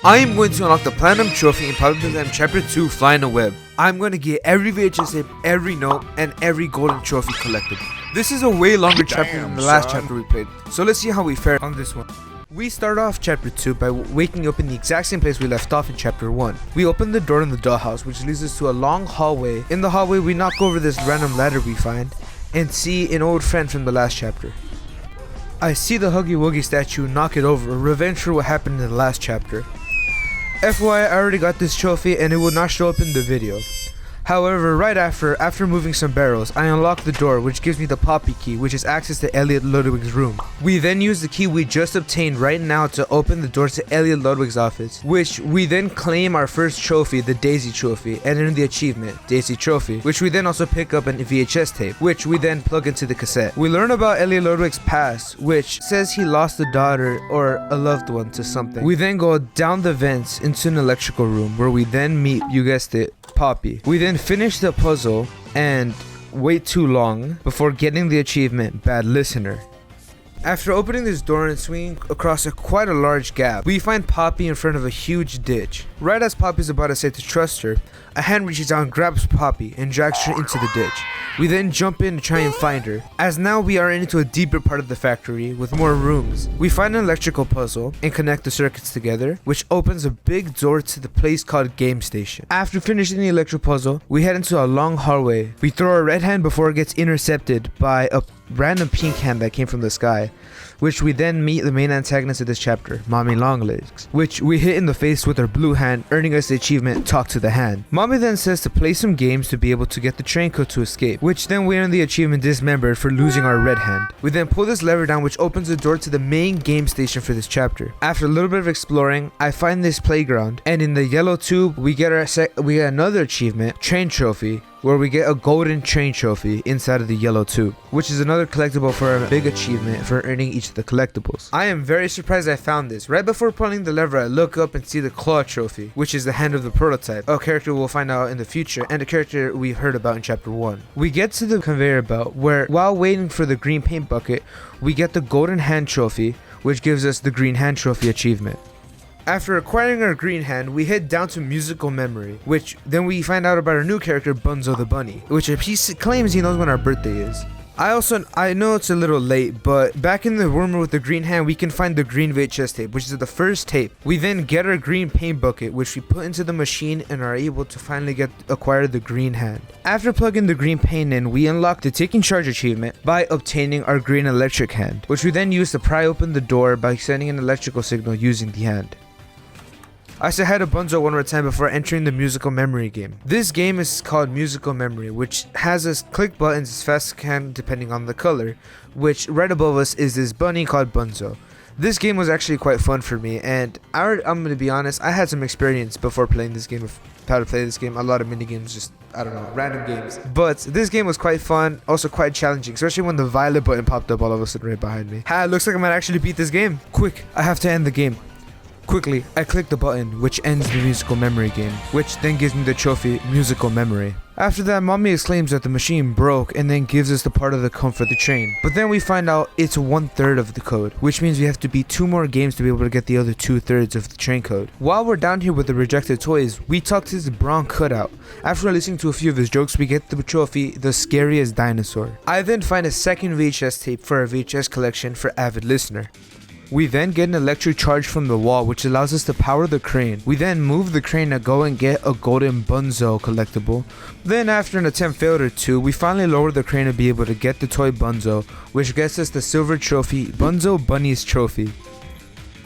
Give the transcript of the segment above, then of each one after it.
I am going to unlock the Platinum Trophy in Poppy Playtime Chapter 2 Flying a Web. I'm going to get every VHS tape, every note, and every golden trophy collectible. This is a way longer chapter than the last chapter we played, so let's see how we fare on this one. We start off Chapter 2 by waking up in the exact same place we left off in Chapter 1. We open the door in the dollhouse, which leads us to a long hallway. In the hallway, we knock over this random ladder we find, and see an old friend from the last chapter. I see the Huggy-Wuggy statue, knock it over, revenge for what happened in the last chapter. FYI, I already got this trophy and it will not show up in the video. However, right after moving some barrels, I unlock the door, which gives me the Poppy key, which is access to Elliot Ludwig's room. We then use the key we just obtained right now to open the door to Elliot Ludwig's office, which we then claim our first trophy, the Daisy trophy, and earn the achievement, Daisy trophy, which we then also pick up an VHS tape, which we then plug into the cassette. We learn about Elliot Ludwig's past, which says he lost a daughter or a loved one to something. We then go down the vents into an electrical room, where we then meet, you guessed it, Poppy. We then finish the puzzle and wait too long before getting the achievement, Bad Listener. After opening this door and swinging across quite a large gap, we find Poppy in front of a huge ditch. Right as Poppy's about to say to trust her, a hand reaches out and grabs Poppy and drags her into the ditch. We then jump in to try and find her, as now we are into a deeper part of the factory with more rooms. We find an electrical puzzle and connect the circuits together, which opens a big door to the place called Game Station. After finishing the electrical puzzle, we head into a long hallway. We throw a red hand before it gets intercepted by a random pink hand that came from the sky, which we then meet the main antagonist of this chapter, Mommy Longlegs, which we hit in the face with our blue hand, earning us the achievement Talk to the Hand. Mommy then says to play some games to be able to get the train code to escape, which then we earn the achievement Dismembered for losing our red hand. We then pull this lever down, which opens the door to the main game station for this chapter. After a little bit of exploring, I find this playground, and in the yellow tube we get another achievement, Train Trophy, where we get a golden train trophy inside of the yellow tube, which is another collectible for a big achievement for earning each of the collectibles. I am very surprised I found this. Right before pulling the lever, I look up and see the claw trophy, which is the hand of the prototype, a character we'll find out in the future, and a character we heard about in Chapter 1. We get to the conveyor belt, where while waiting for the green paint bucket, we get the golden hand trophy, which gives us the green hand trophy achievement. After acquiring our green hand, we head down to Musical Memory, which then we find out about our new character, Bunzo the Bunny, which he claims he knows when our birthday is. I know it's a little late, but back in the room with the green hand, we can find the green VHS tape, which is the first tape. We then get our green paint bucket, which we put into the machine and are able to finally acquire the green hand. After plugging the green paint in, we unlock the Taking Charge achievement by obtaining our green electric hand, which we then use to pry open the door by sending an electrical signal using the hand. I said hi to Bunzo one more time before entering the Musical Memory game. This game is called Musical Memory, which has us click buttons as fast as can depending on the color, which right above us is this bunny called Bunzo. This game was actually quite fun for me, and I'm going to be honest, I had some experience before playing this game of how to play this game. A lot of mini games, just, I don't know, random games. But this game was quite fun, also quite challenging, especially when the violet button popped up all of a sudden right behind me. Ha, it looks like I might actually beat this game. Quick, I have to end the game. Quickly, I click the button, which ends the Musical Memory game, which then gives me the trophy, Musical Memory. After that, Mommy exclaims that the machine broke and then gives us the part of the code for the train. But then we find out it's 1/3 of the code, which means we have to beat 2 more games to be able to get the other 2/3 of the train code. While we're down here with the rejected toys, we talk to this Bron cutout. After listening to a few of his jokes, we get the trophy, the Scariest Dinosaur. I then find a second VHS tape for our VHS collection for avid listener. We then get an electric charge from the wall, which allows us to power the crane. We then move the crane to go and get a golden Bunzo collectible. Then after an attempt failed or two, we finally lower the crane to be able to get the toy Bunzo, which gets us the silver trophy, Bunzo Bunny's trophy.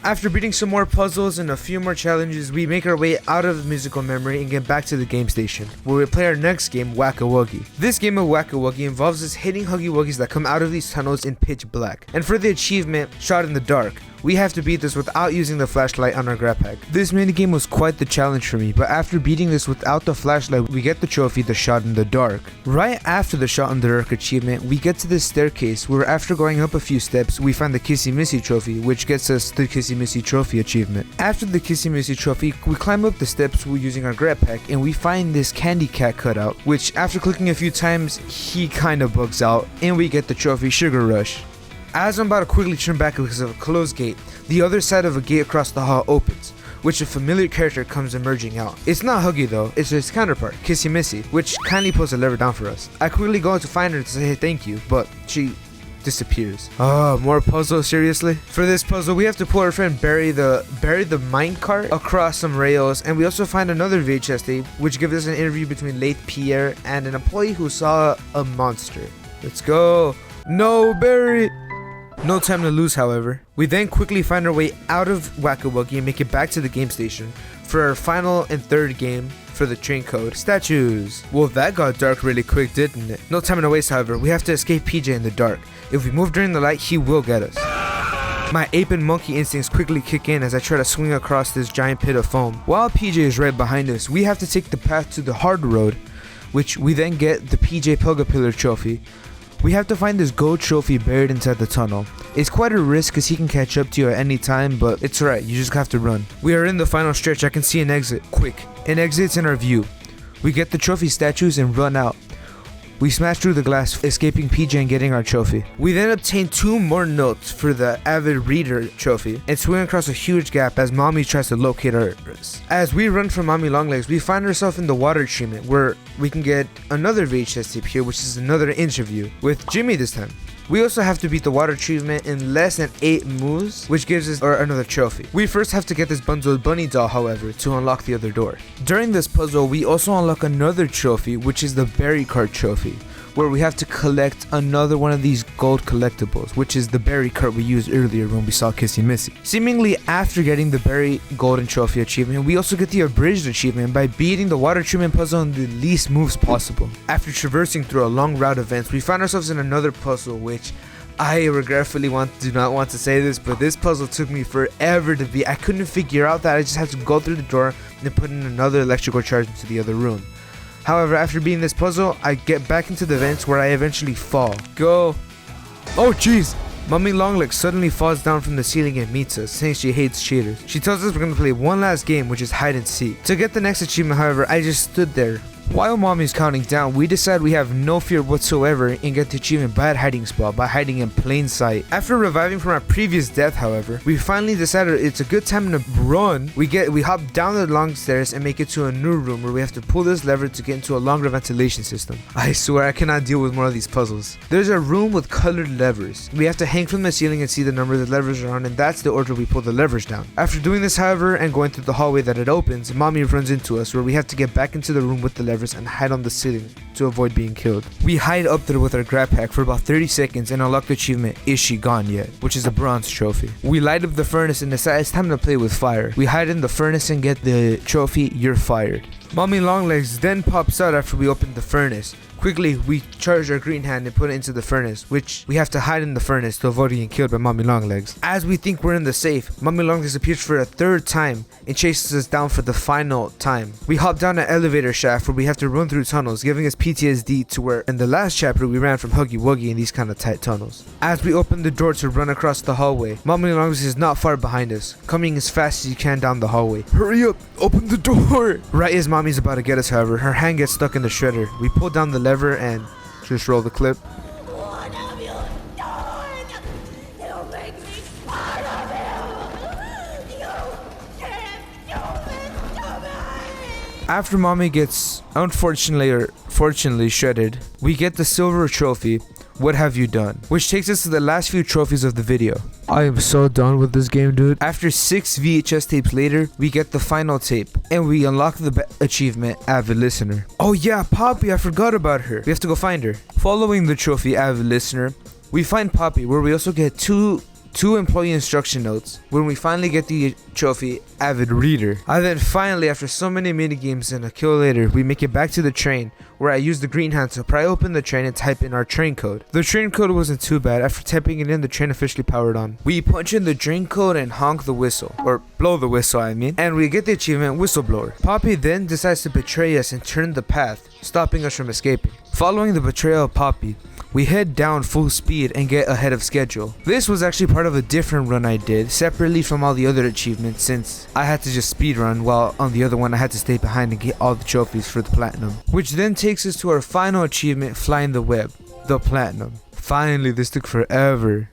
After beating some more puzzles and a few more challenges, we make our way out of Musical Memory and get back to the game station, where we play our next game, Wack-a-Wuggy. This game of Wack-a-Wuggy involves us hitting Huggy-Wuggies that come out of these tunnels in pitch black. And for the achievement, Shot in the Dark, we have to beat this without using the flashlight on our grab pack. This minigame was quite the challenge for me, but after beating this without the flashlight, we get the trophy, the Shot in the Dark. Right after the Shot in the Dark achievement, we get to this staircase where after going up a few steps, we find the Kissy Missy trophy, which gets us the Kissy Missy trophy achievement. After the Kissy Missy trophy, we climb up the steps using our grab pack, and we find this candy cat cutout, which after clicking a few times, he kinda bugs out, and we get the trophy, Sugar Rush. As I'm about to quickly turn back because of a closed gate, the other side of a gate across the hall opens, which a familiar character comes emerging out. It's not Huggy though, it's his counterpart, Kissy Missy, which kindly pulls a lever down for us. I quickly go out to find her to say hey thank you, but she disappears. Oh, more puzzles, seriously? For this puzzle, we have to pull our friend Barry the minecart across some rails, and we also find another VHS tape, which gives us an interview between late Pierre and an employee who saw a monster. Let's go. No, Barry! No time to lose, however. We then quickly find our way out of Wack-A-Wuggy and make it back to the game station for our final and third game for the train code, statues. Well, that got dark really quick, didn't it? No time to waste, however. We have to escape PJ in the dark. If we move during the light, he will get us. My ape and monkey instincts quickly kick in as I try to swing across this giant pit of foam. While PJ is right behind us, we have to take the path to the hard road, which we then get the PJ Pugga Pillar trophy. We have to find this gold trophy buried inside the tunnel. It's quite a risk because he can catch up to you at any time, but it's alright, you just have to run. We are in the final stretch. I can see an exit. Quick. An exit's in our view. We get the trophy statues and run out. We smash through the glass, escaping PJ and getting our trophy. We then obtain 2 more notes for the Avid Reader trophy and swing across a huge gap as Mommy tries to locate us. As we run from Mommy Longlegs, we find ourselves in the water treatment where we can get another VHS tape here, which is another interview with Jimmy this time. We also have to beat the water treatment in less than 8 moves, which gives us another trophy. We first have to get this bundled bunny doll, however, to unlock the other door. During this puzzle, we also unlock another trophy, which is the berry cart trophy, where we have to collect another one of these gold collectibles, which is the berry cart we used earlier when we saw Kissy Missy. Seemingly after getting the berry golden trophy achievement, we also get the abridged achievement by beating the water treatment puzzle in the least moves possible. After traversing through a long route of events, we find ourselves in another puzzle, which I regretfully do not want to say this, but this puzzle took me forever to beat. I couldn't figure out that I just had to go through the door and put in another electrical charge into the other room. However, after beating this puzzle, I get back into the vents where I eventually fall. Go. Oh jeez. Mommy Longlegs suddenly falls down from the ceiling and meets us, saying she hates cheaters. She tells us we're going to play one last game, which is hide and seek. To get the next achievement, however, I just stood there. While Mommy's counting down, we decide we have no fear whatsoever and get the achievement Bad Hiding Spot by hiding in plain sight. After reviving from our previous death, however, we finally decided it's a good time to run. We hop down the long stairs and make it to a new room where we have to pull this lever to get into a longer ventilation system. I swear I cannot deal with more of these puzzles. There's a room with colored levers. We have to hang from the ceiling and see the number the levers are on, and that's the order we pull the levers down. After doing this, however, and going through the hallway that it opens, Mommy runs into us where we have to get back into the room with the levers and hide on the ceiling to avoid being killed. We hide up there with our grab pack for about 30 seconds and unlock the achievement Is She Gone Yet, which is a bronze trophy. We light up the furnace and decide it's time to play with fire. We hide in the furnace and get the trophy You're Fired. Mommy Longlegs then pops out after we open the furnace. Quickly, we charge our green hand and put it into the furnace, which we have to hide in the furnace to avoid getting killed by Mommy Longlegs. As we think we're in the safe, Mommy Longlegs appears for a 3rd time and chases us down for the final time. We hop down an elevator shaft where we have to run through tunnels, giving us PTSD to where in the last chapter we ran from Huggy Wuggy in these kind of tight tunnels. As we open the door to run across the hallway, Mommy Longlegs is not far behind us, coming as fast as you can down the hallway. Hurry up, open the door! Right as Mommy's about to get us, however, her hand gets stuck in the shredder. We pull down the lever and just roll the clip. What have you done? You make me part of you! You can't do this to me! After Mommy gets fortunately shredded, we get the silver trophy, What Have You Done? Which takes us to the last few trophies of the video. I am so done with this game, dude. After 6 VHS tapes later, we get the final tape, and we unlock the achievement, Avid Listener. Oh yeah, Poppy, I forgot about her. We have to go find her. Following the trophy, Avid Listener, we find Poppy, where we also get two employee instruction notes when we finally get the trophy Avid Reader. And then finally, after so many minigames and a kill later, we make it back to the train where I use the green hand to pry open the train and type in our train code. The train code wasn't too bad. After typing it in, the train officially powered on. We punch in the train code and honk the whistle, or blow the whistle I mean, and we get the achievement Whistleblower. Poppy then decides to betray us and turn the path, stopping us from escaping. Following the betrayal of Poppy, we head down full speed and get ahead of schedule. This was actually part of a different run I did, separately from all the other achievements, since I had to just speed run, while on the other one I had to stay behind and get all the trophies for the platinum. Which then takes us to our final achievement, Flying the Web, the platinum. Finally, this took forever.